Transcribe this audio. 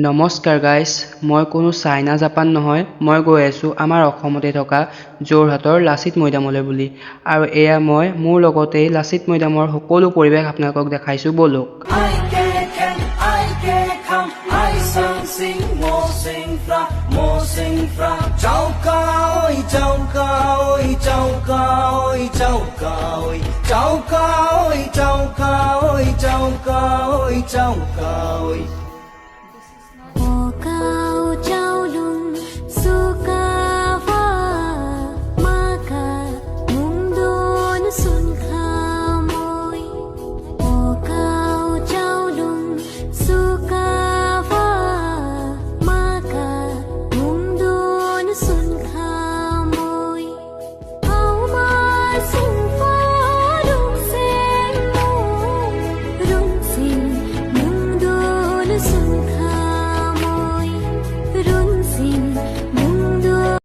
নমস্কাৰ গাইজ, মই কোনো চাইনা জাপান নহয়, মই গৈ আছোঁ আমাৰ অসমতে থকা যোৰহাটৰ লাচিত মৈদামলৈ বুলি। আৰু এয়া মই মোৰ লগতেই লাচিত মৈদামৰ সকলো পৰিৱেশ আপোনালোকক দেখাইছোঁ বলক। Chào cào ơi,